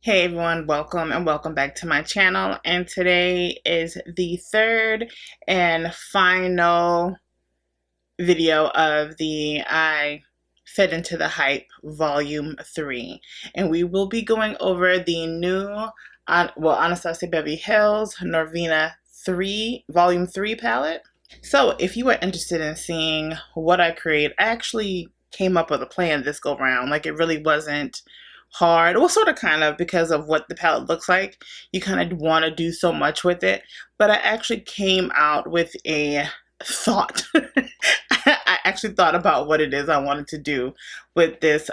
Hey everyone, welcome and welcome back to my channel. And today is the third and final video of the I Fit Into the Hype Volume 3. And we will be going over the new Anastasia Beverly Hills Norvina 3 Volume 3 palette. So if you are interested in seeing what I create, I actually came up with a plan this go round. Like, it really wasn't hard. Well, sort of, kind of, because of what the palette looks like. You kind of want to do so much with it. But I actually came out with a thought. I actually thought about what it is I wanted to do with this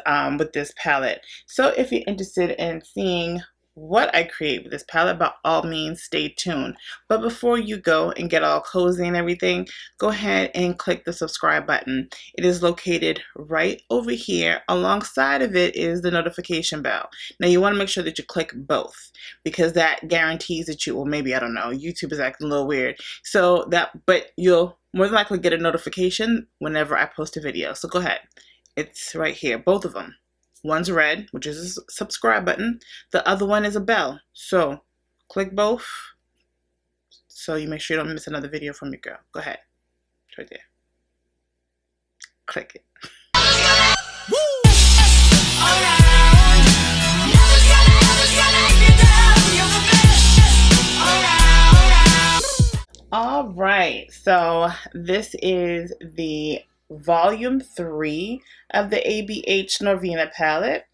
palette. So if you're interested in seeing what I create with this palette, by all means stay tuned. But before you go and get all cozy and everything, go ahead and click the subscribe button. It is located right over here. Alongside of it is the notification bell. Now you want to make sure that you click both, because that guarantees that you, well, maybe, I don't know, YouTube is acting a little weird, so that, but you'll more than likely get a notification whenever I post a video. So go ahead, it's right here, both of them. One's red, which is a subscribe button. The other one is a bell. So click both so you make sure you don't miss another video from your girl. Go ahead. It's right there. Click it. All right. So this is the Volume 3 of the Abh Norvina palette.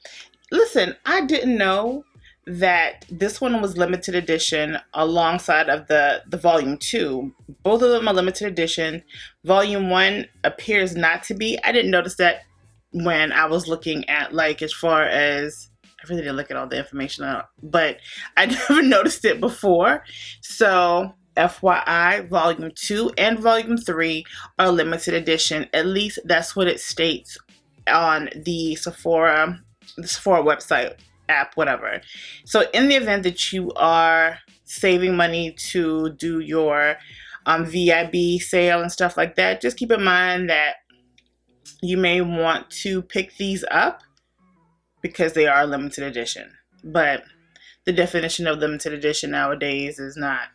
Listen, I didn't know that this one was limited edition alongside of the Volume 2. Both of them are limited edition. Volume 1 appears not to be. I didn't notice that when I was looking at, like, as far as, I really didn't look at all the information out, but I never noticed it before. So FYI, Volume 2 and Volume 3 are limited edition. At least that's what it states on the Sephora website, app, whatever. So in the event that you are saving money to do your VIB sale and stuff like that, just keep in mind that you may want to pick these up because they are limited edition. But the definition of limited edition nowadays is not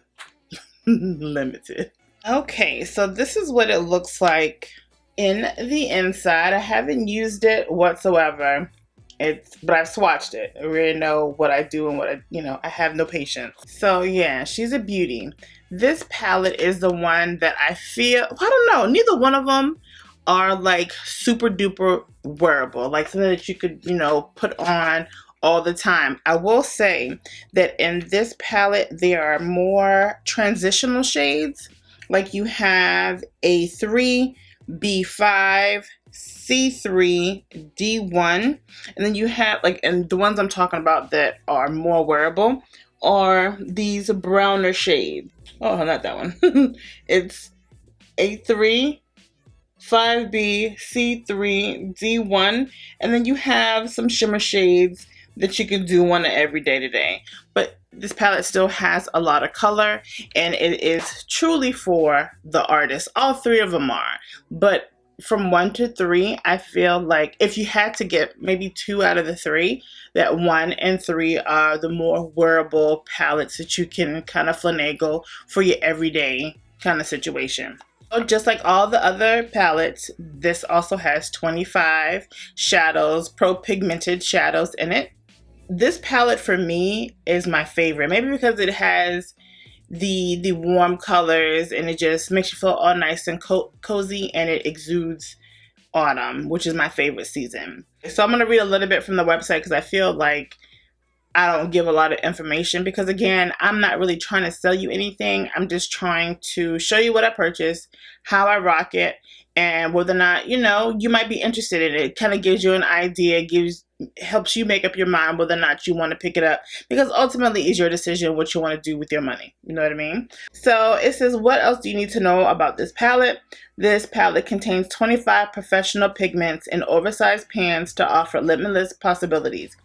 limited. Okay, so this is what it looks like in the inside. I haven't used it whatsoever. But I've swatched it. I really know what I do and what I have no patience. So yeah, she's a beauty. This palette is the one that I feel, I don't know, neither one of them are like super duper wearable, like something that you could, put on all the time. I will say that in this palette there are more transitional shades. Like you have A3, B5, C3, D1, and then you have and the ones I'm talking about that are more wearable are these browner shades. Oh, not that one. It's A3, 5B, C3, D1, and then you have some shimmer shades that you can do on an everyday today. But this palette still has a lot of color, and it is truly for the artist. All three of them are. But from 1 to 3, I feel like if you had to get maybe 2 out of the 3, that 1 and 3 are the more wearable palettes that you can kind of finagle for your everyday kind of situation. So just like all the other palettes, this also has 25 shadows, pro-pigmented shadows in it. This palette for me is my favorite, maybe because it has the warm colors and it just makes you feel all nice and cozy, and it exudes autumn, which is my favorite season. So I'm going to read a little bit from the website because I feel like I don't give a lot of information, because again, I'm not really trying to sell you anything. I'm just trying to show you what I purchased, how I rock it, and whether or not, you might be interested in it. It kind of gives you an idea, helps you make up your mind whether or not you want to pick it up, because ultimately it's your decision what you want to do with your money. You know what I mean? So it says, what else do you need to know about this palette? This palette contains 25 professional pigments in oversized pans to offer limitless possibilities.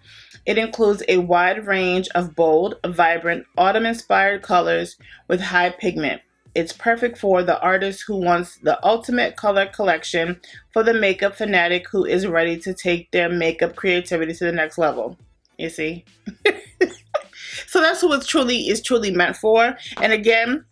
It includes a wide range of bold, vibrant, autumn-inspired colors with high pigment. It's perfect for the artist who wants the ultimate color collection, for the makeup fanatic who is ready to take their makeup creativity to the next level. you see. So that's what is truly meant for. And again,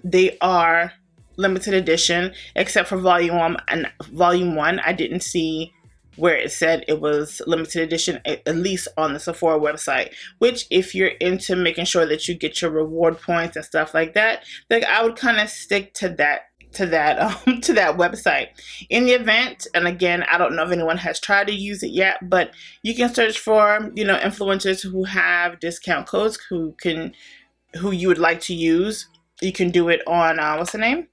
they are limited edition, except for volume 1. And volume 1, I didn't see where it said it was limited edition, at least on the Sephora website. Which, if you're into making sure that you get your reward points and stuff like that, like I would kind of stick to that website. In the event, and again, I don't know if anyone has tried to use it yet, but you can search for, you know, influencers who have discount codes who you would like to use. You can do it on what's the name?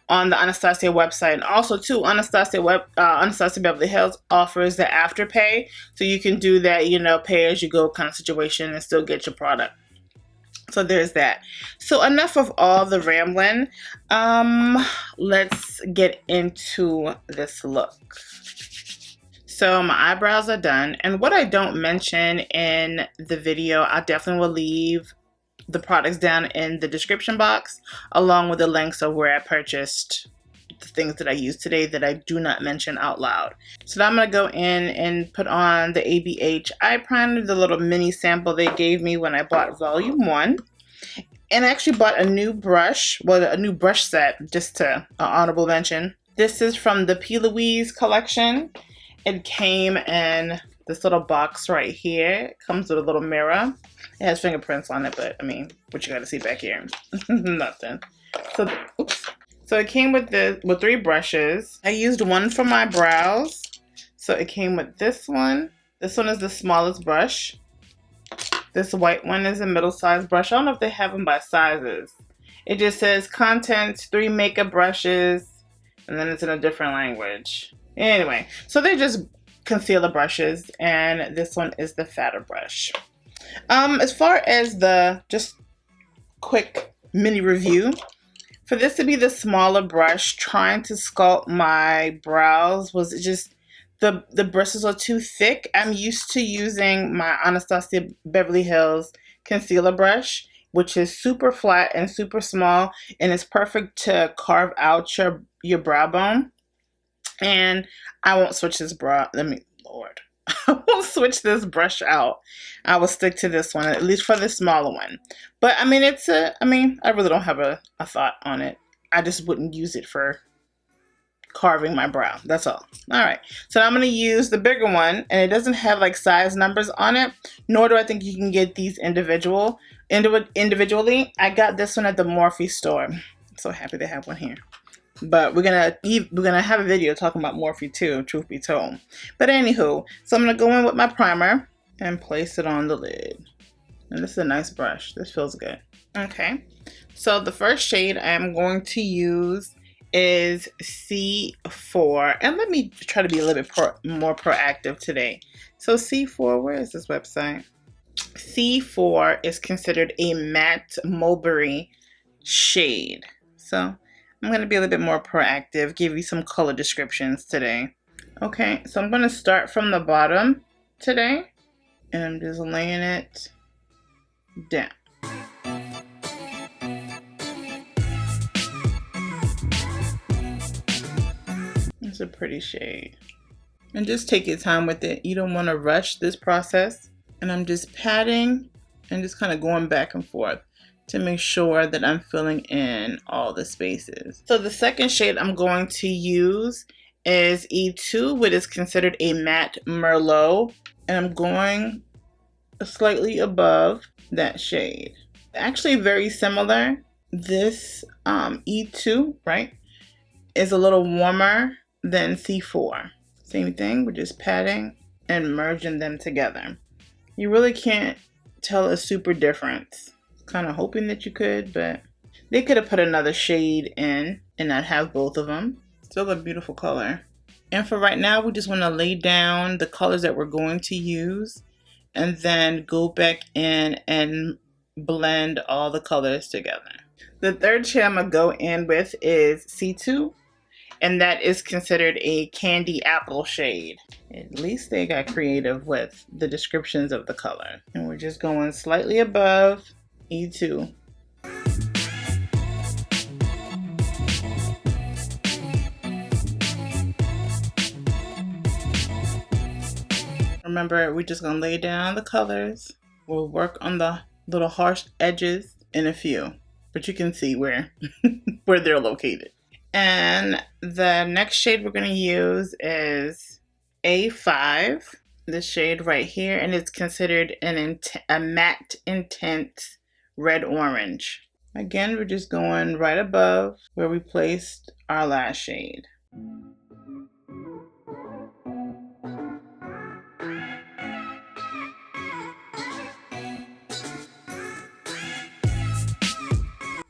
On the Anastasia website. And also too, Anastasia Beverly Hills offers the Afterpay, so you can do that, you know, pay as you go kind of situation and still get your product. So there's that. So enough of all the rambling. Let's get into this look. So my eyebrows are done, and what I don't mention in the video, I definitely will leave the products down in the description box, along with the links of where I purchased the things that I used today that I do not mention out loud. So now I'm going to go in and put on the ABH eye primer, the little mini sample they gave me when I bought volume 1. And I actually bought a new brush, well, a new brush set, just to honorable mention. This is from the P. Louise collection. It came in this little box right here. It comes with a little mirror. It has fingerprints on it, but I mean, what you got to see back here? Nothing. So, oops. So it came with 3 brushes. I used one for my brows. So it came with this one. This one is the smallest brush. This white one is a middle-sized brush. I don't know if they have them by sizes. It just says contents, 3 makeup brushes, and then it's in a different language. Anyway, so they're just concealer brushes, and this one is the fatter brush. As far as the just quick mini review, for this to be the smaller brush, trying to sculpt my brows was just, the bristles are too thick. I'm used to using my Anastasia Beverly Hills concealer brush, which is super flat and super small, and it's perfect to carve out your brow bone. And I won't switch this Lord. I won't switch this brush out. I will stick to this one, at least for the smaller one. But I mean, I really don't have a thought on it. I just wouldn't use it for carving my brow. That's all. All right. So I'm going to use the bigger one, and it doesn't have like size numbers on it, nor do I think you can get these individually. I got this one at the Morphe store. I'm so happy they have one here. But we're gonna have a video talking about Morphe too, truth be told. But anywho, so I'm gonna go in with my primer and place it on the lid. And this is a nice brush. This feels good. Okay. So the first shade I'm going to use is C4, and let me try to be a little bit more proactive today. So C4, where is this website? C4 is considered a matte mulberry shade. So I'm going to be a little bit more proactive, give you some color descriptions today. Okay, so I'm going to start from the bottom today, and I'm just laying it down. It's a pretty shade. And just take your time with it. You don't want to rush this process. And I'm just patting and just kind of going back and forth to make sure that I'm filling in all the spaces. So the second shade I'm going to use is E2, which is considered a matte Merlot. And I'm going slightly above that shade. Actually very similar. This E2, right, is a little warmer than C4. Same thing, we're just patting and merging them together. You really can't tell a super difference. Kind of hoping that you could, but they could have put another shade in and not have both of them. Still a beautiful color. And for right now, we just want to lay down the colors that we're going to use and then go back in and blend all the colors together. The third shade I'm going to go in with is C2, and that is considered a candy apple shade. At least they got creative with the descriptions of the color. And we're just going slightly above E2. Remember, we're just gonna lay down the colors. We'll work on the little harsh edges in a few, but you can see where where they're located. And the next shade we're gonna use is A5, the shade right here, and it's considered a matte intense red orange. Again, we're just going right above where we placed our last shade.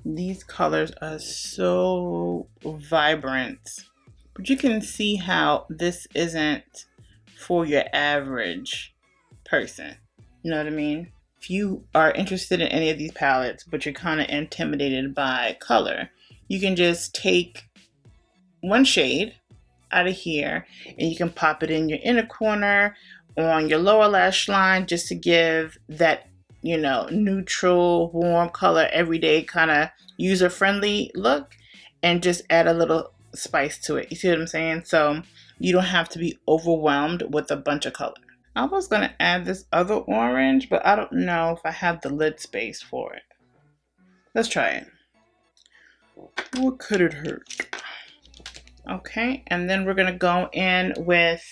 These colors are so vibrant, but you can see how this isn't for your average person. You know what I mean? If you are interested in any of these palettes, but you're kind of intimidated by color, you can just take one shade out of here and you can pop it in your inner corner on your lower lash line just to give that, you know, neutral, warm color, everyday kind of user-friendly look, and just add a little spice to it. You see what I'm saying? So you don't have to be overwhelmed with a bunch of color. I was going to add this other orange, but I don't know if I have the lid space for it. Let's try it. What could it hurt? Okay, and then we're going to go in with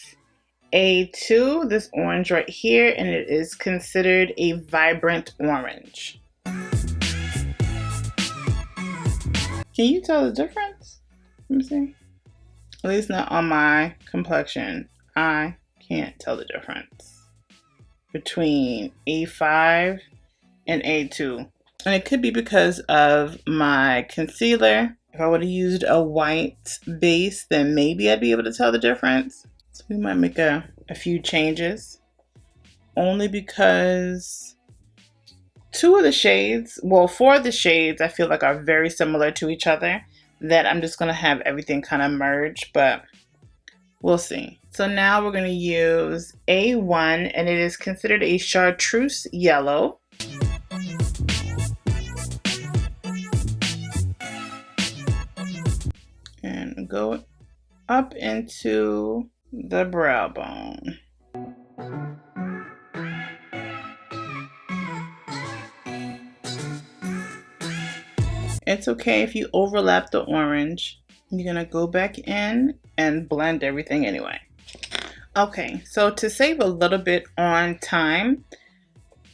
A2, this orange right here, and it is considered a vibrant orange. Can you tell the difference? Let me see. At least not on my complexion. I can't tell the difference between A5 and A2. And it could be because of my concealer. If I would have used a white base, then maybe I'd be able to tell the difference. So we might make a few changes. Only because four of the shades I feel like are very similar to each other, that I'm just gonna have everything kind of merge, but we'll see. So now we're gonna use A1, and it is considered a chartreuse yellow. And go up into the brow bone. It's okay if you overlap the orange. You're gonna go back in and blend everything anyway. Okay, so to save a little bit on time,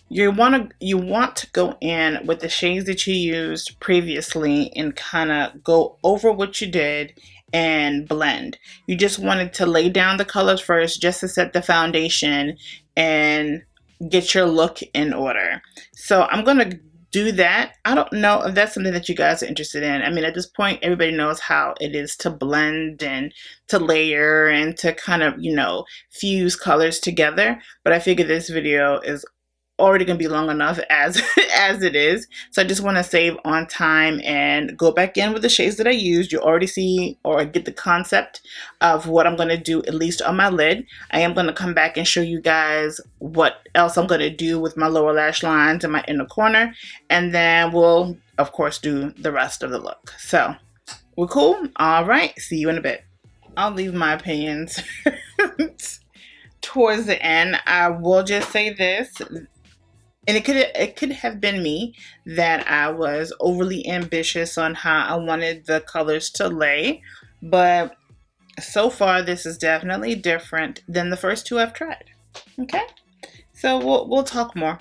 you want to go in with the shades that you used previously and kind of go over what you did and blend. You just wanted to lay down the colors first just to set the foundation and get your look in order. So I'm gonna do that. I don't know if that's something that you guys are interested in. I mean, at this point, everybody knows how it is to blend and to layer and to kind of, you know, fuse colors together. But I figure this video is already gonna be long enough as it is. So I just want to save on time and go back in with the shades that I used. You already see or get the concept of what I'm gonna do, at least on my lid. I am gonna come back and show you guys what else I'm gonna do with my lower lash lines and my inner corner, and then we'll of course do the rest of the look. So we're cool. All right, see you in a bit. I'll leave my opinions towards the end. I will just say this. And it could have been me that I was overly ambitious on how I wanted the colors to lay, but so far this is definitely different than the first two I've tried. Okay, so we'll talk more.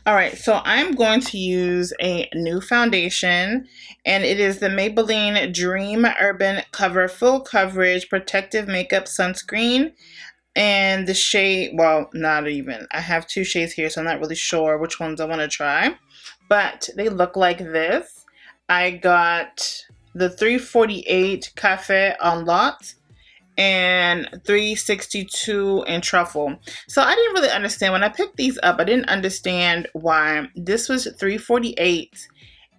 All right, so I'm going to use a new foundation, and it is the Maybelline Dream Urban Cover Full Coverage Protective Makeup Sunscreen. And the shade, well, not even. I have two shades here, so I'm not really sure which ones I want to try. But they look like this. I got the 348 Cafe en Lot and 362 in Truffle. So I didn't really understand. When I picked these up, I didn't understand why this was 348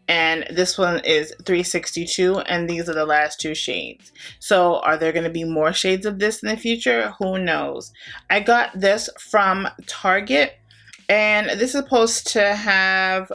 and this one is 362, and these are the last two shades. So are there going to be more shades of this in the future? Who knows? I got this from Target, and this is supposed to have,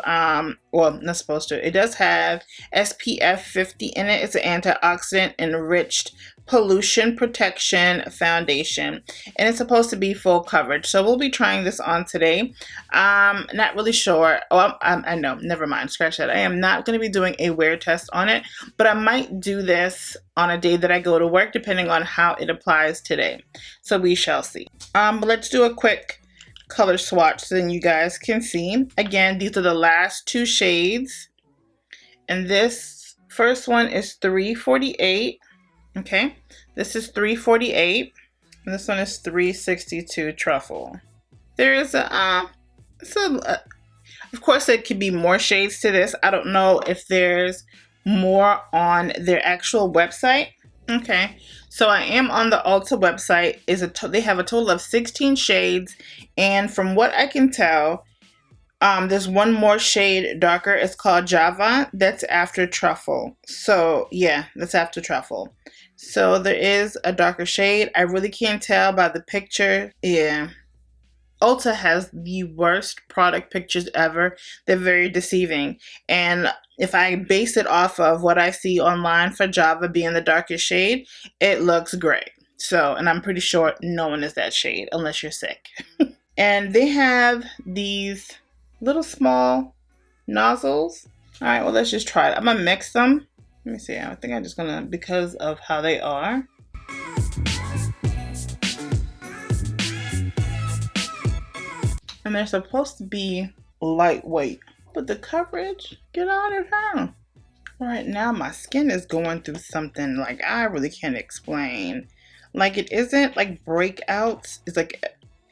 well, not supposed to, it does have SPF 50 in it. It's an antioxidant enriched Pollution Protection Foundation, and it's supposed to be full coverage. So we'll be trying this on today. Not really sure. Oh, I know. Never mind. Scratch that. I am not going to be doing a wear test on it, but I might do this on a day that I go to work, depending on how it applies today. So we shall see. But let's do a quick color swatch so then you guys can see. Again, these are the last two shades, and this first one is 348. Okay, this is 348, and this one is 362 truffle. There is of course there could be more shades to this. I don't know if there's more on their actual website. Okay, so I am on the Ulta website. They have a total of 16 shades, and from what I can tell, there's one more shade darker. It's called Java. That's after truffle. So yeah, that's after truffle. So there is a darker shade. I really can't tell by the picture. Yeah. Ulta has the worst product pictures ever. They're very deceiving. And if I base it off of what I see online for Java being the darkest shade, it looks gray. So, and I'm pretty sure no one is that shade unless you're sick. And they have these little small nozzles. All right, well, let's just try it. I'm gonna mix them. Let me see. I think I'm just gonna, because of how they are. And they're supposed to be lightweight, but the coverage, get out of here. Right now, my skin is going through something like I really can't explain. Like, it isn't like breakouts. It's like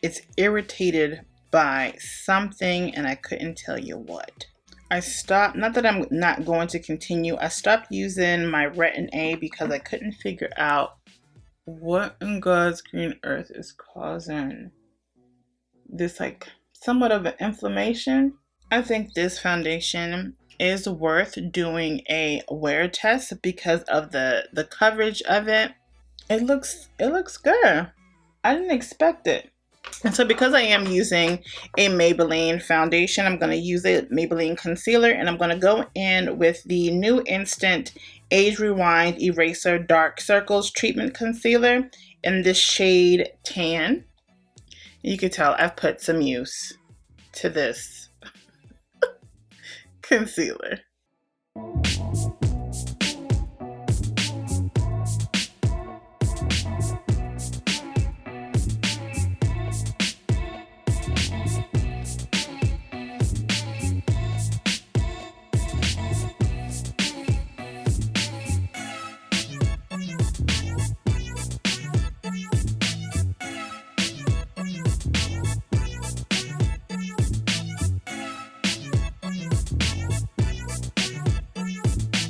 it's irritated by something, and I couldn't tell you what. I stopped, not that I'm not going to continue, I stopped using my Retin A because I couldn't figure out what in God's green earth is causing this, like, somewhat of an inflammation. I think this foundation is worth doing a wear test because of the coverage of it. It looks good. I didn't expect it. And so because I am using a Maybelline foundation, I'm going to use a Maybelline concealer, and I'm going to go in with the new Instant Age Rewind Eraser Dark Circles Treatment Concealer in the shade Tan. You can tell I've put some use to this concealer.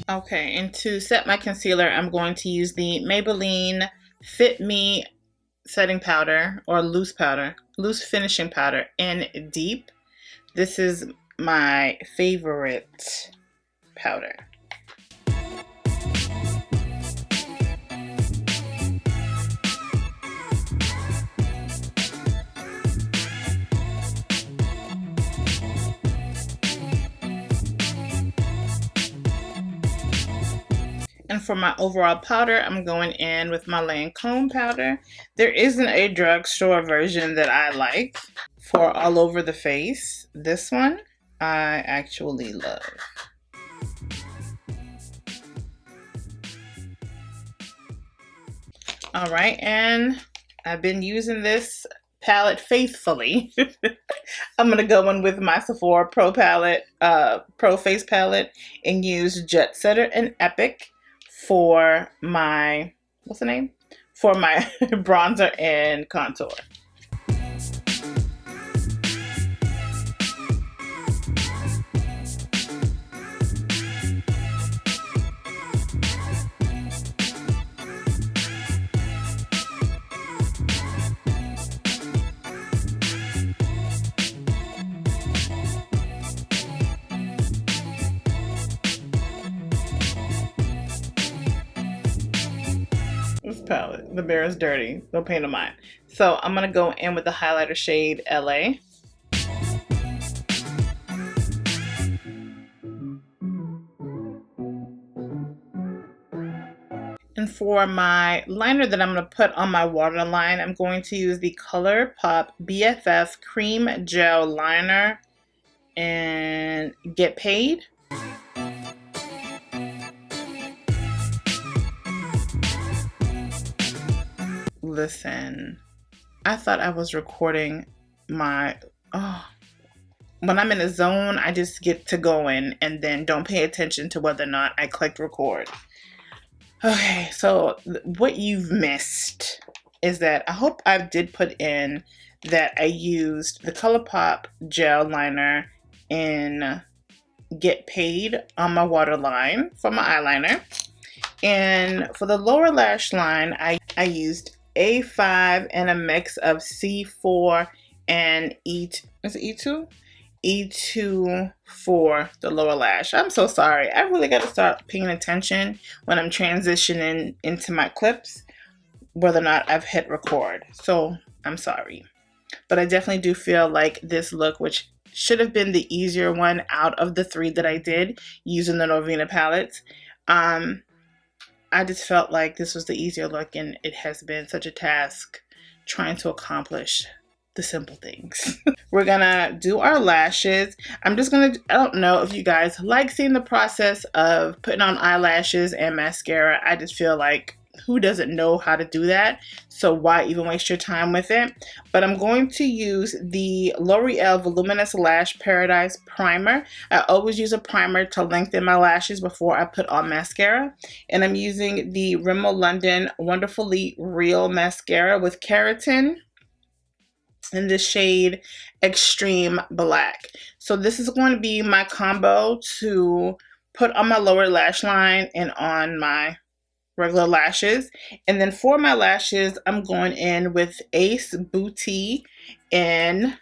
Okay, and to set my concealer, I'm going to use the Maybelline Fit Me setting powder, or loose finishing powder in Deep. This is my favorite powder. And for my overall powder, I'm going in with my Lancome powder. There isn't a drugstore version that I like for all over the face. This one I actually love. All right, and I've been using this palette faithfully. I'm gonna go in with my Sephora Pro palette, Pro Face palette, and use Jet Setter and Epic for my, what's the name? For my bronzer and contour. This palette, the Bear is dirty, no pain of mine. So I'm gonna go in with the highlighter shade LA. And And for my liner that I'm going to put on my waterline, I'm going to use the ColourPop BFF Cream Gel Liner and Get Paid. Listen, I thought I was recording my... when I'm in a zone, I just get to going and then don't pay attention to whether or not I clicked record. Okay, so what you've missed is that I hope I did put in that I used the ColourPop gel liner in Get Paid on my waterline for my eyeliner. And for the lower lash line, I used A5 and a mix of C4 and E2. Is it E2? E2 for the lower lash. I'm so sorry. I really got to start paying attention when I'm transitioning into my clips, whether or not I've hit record. So I'm sorry. But I definitely do feel like this look, which should have been the easier one out of the 3 that I did using the Norvina palettes, I just felt like this was the easier look, and it has been such a task trying to accomplish the simple things. We're gonna do our lashes. I don't know if you guys like seeing the process of putting on eyelashes and mascara. I just feel like, who doesn't know how to do that? So why even waste your time with it? But I'm going to use the L'Oreal Voluminous Lash Paradise Primer. I always use a primer to lengthen my lashes before I put on mascara. And I'm using the Rimmel London Wonderfully Real Mascara with Keratin in the shade Extreme Black. So this is going to be my combo to put on my lower lash line and on my regular lashes. And then for my lashes, I'm going in with Ace Beautē and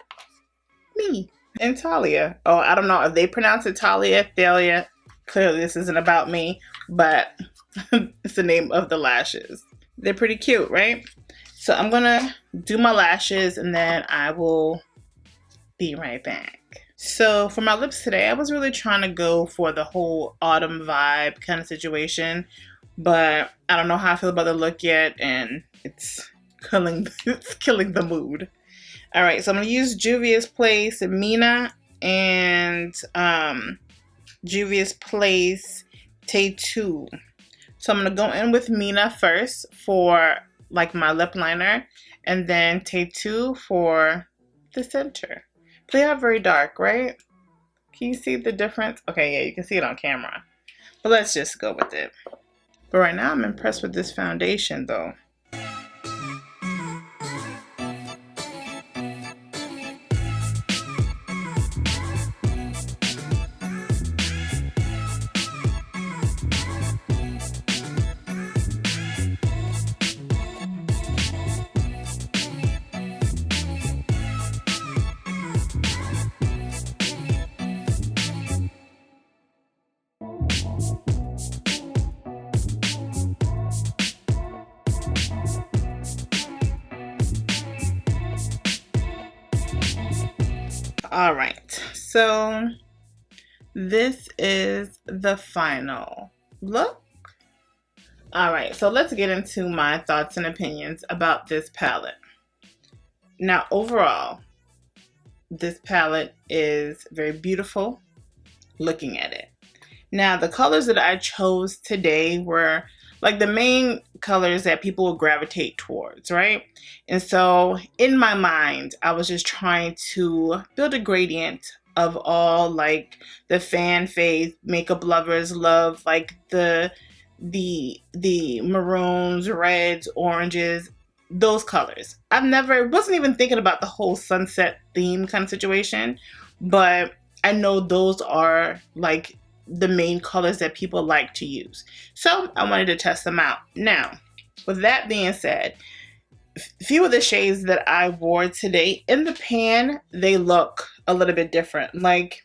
Thalia. Oh, I don't know if they pronounce it Thalia, Thalia. Clearly this isn't about me, but it's the name of the lashes. They're pretty cute, right? So I'm gonna do my lashes and then I will be right back. So for my lips today, I was really trying to go for the whole autumn vibe kind of situation, but I don't know how I feel about the look yet, and it's killing the mood. All right, so I'm gonna use Juvia's Place Mina and Juvia's Place Tay2. So I'm gonna go in with Mina first for like my lip liner, and then Tay2 for the center. They are very dark, right? Can you see the difference? Okay, yeah, you can see it on camera. But let's just go with it. But right now I'm impressed with this foundation though. All right, so this is the final look. All right, so let's get into my thoughts and opinions about this palette. Now, overall, this palette is very beautiful looking at it. Now, the colors that I chose today were like the main colors that people will gravitate towards, right? And so in my mind, I was just trying to build a gradient of all like the fan fave makeup lovers love, like the maroons, reds, oranges, those colors. Wasn't even thinking about the whole sunset theme kind of situation, but I know those are like the main colors that people like to use. So I wanted to test them out. Now, with that being said, a few of the shades that I wore today in the pan, they look a little bit different. Like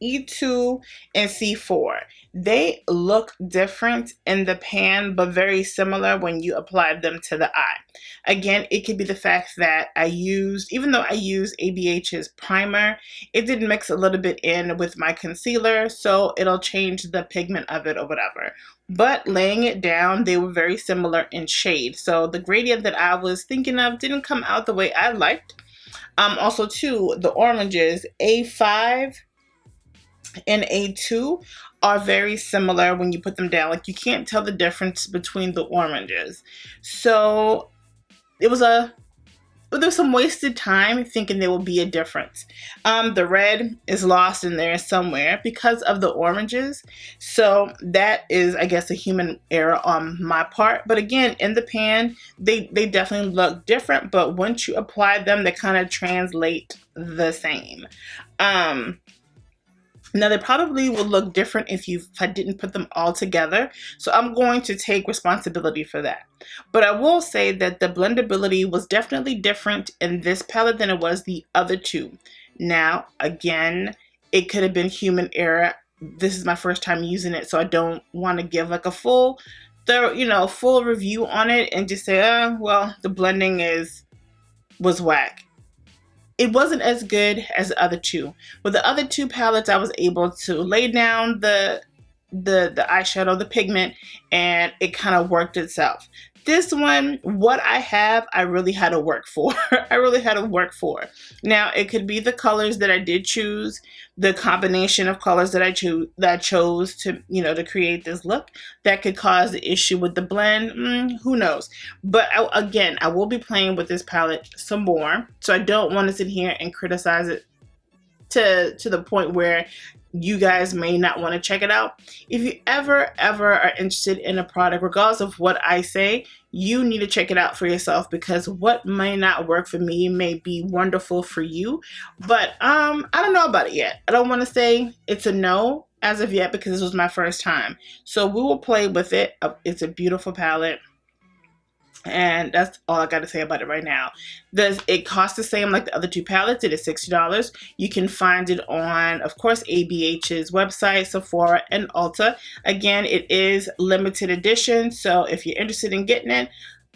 E2 and C4. They look different in the pan, but very similar when you apply them to the eye. Again, it could be the fact that even though I used ABH's primer, it did mix a little bit in with my concealer, so it'll change the pigment of it or whatever. But laying it down, they were very similar in shade. So the gradient that I was thinking of didn't come out the way I liked. Also, too, the oranges, A5 and A2 are very similar when you put them down. Like, you can't tell the difference between the oranges. So there was some wasted time thinking there would be a difference. The red is lost in there somewhere because of the oranges. So that is, I guess, a human error on my part. But again, in the pan, they definitely look different. But once you apply them, they kind of translate the same. Now, they probably would look different if I didn't put them all together, so I'm going to take responsibility for that. But I will say that the blendability was definitely different in this palette than it was the other two. Now, again, it could have been human error. This is my first time using it, so I don't want to give like a full review on it and just say, oh, well, the blending was whack. It wasn't as good as the other two. With the other two palettes, I was able to lay down the eyeshadow, the pigment, and it kind of worked itself. This one, what I have, I really had to work for. I really had to work for. Now, it could be the colors that I did choose, the combination of colors that I chose to, to create this look that could cause the issue with the blend. Who knows? But again, I will be playing with this palette some more, so I don't want to sit here and criticize it to the point where you guys may not want to check it out. If you ever are interested in a product, regardless of what I say, you need to check it out for yourself, because what may not work for me may be wonderful for you. But I don't know about it yet. I don't want to say it's a no as of yet, because this was my first time. So we will play with it. It's a beautiful palette. And that's all I got to say about it right now. Does it cost the same like the other two palettes? It is $60. You can find it on, of course, ABH's website, Sephora, and Ulta. Again, it is limited edition, so if you're interested in getting it,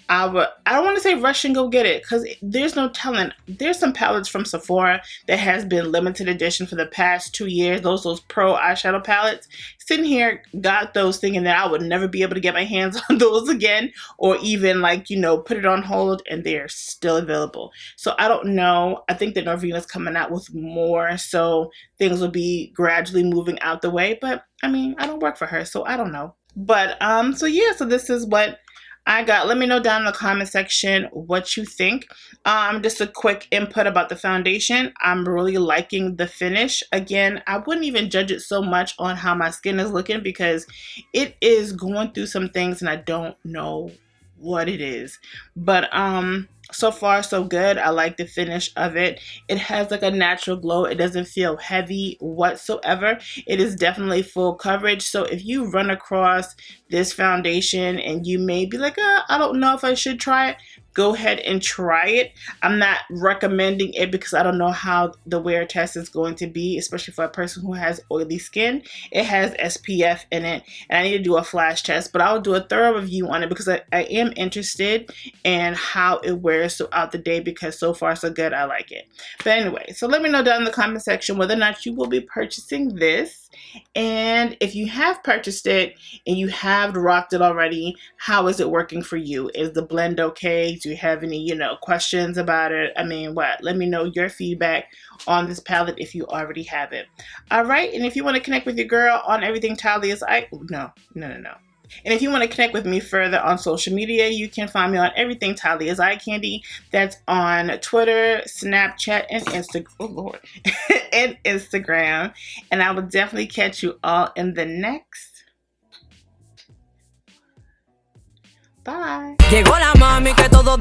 I don't want to say rush and go get it, because there's no telling. There's some palettes from Sephora that has been limited edition for the past 2 years. Those pro eyeshadow palettes. Sitting here, got those thinking that I would never be able to get my hands on those again, or even put it on hold, and they're still available. So I don't know. I think that Norvina's coming out with more, so things will be gradually moving out the way. But I mean, I don't work for her, so I don't know. But so yeah, so this is what I got. Let me know down in the comment section what you think. Just a quick input about the foundation. I'm really liking the finish. Again, I wouldn't even judge it so much on how my skin is looking, because it is going through some things and I don't know what it is. But so far so good. I like the finish of it. It has like a natural glow. It doesn't feel heavy whatsoever. It is definitely full coverage. So if you run across this foundation and you may be like, I don't know if I should try it, go ahead and try it. I'm not recommending it because I don't know how the wear test is going to be, especially for a person who has oily skin. It has SPF in it, and I need to do a flash test, but I'll do a thorough review on it because I am interested in how it wears throughout the day, because so far so good. I like it. But anyway, so let me know down in the comment section whether or not you will be purchasing this. And if you have purchased it and you have rocked it already, how is it working for you? Is the blend okay? Do you have any, questions about it? I mean, let me know your feedback on this palette if you already have it. All right. And if you want to connect with your girl on everything Thalia's no. And if you want to connect with me further on social media, you can find me on everything Thalia's Eye Candy. That's on Twitter, Snapchat, and Instagram. Oh Lord, and Instagram. And I will definitely catch you all in the next. Bye. Llegó la mami que todo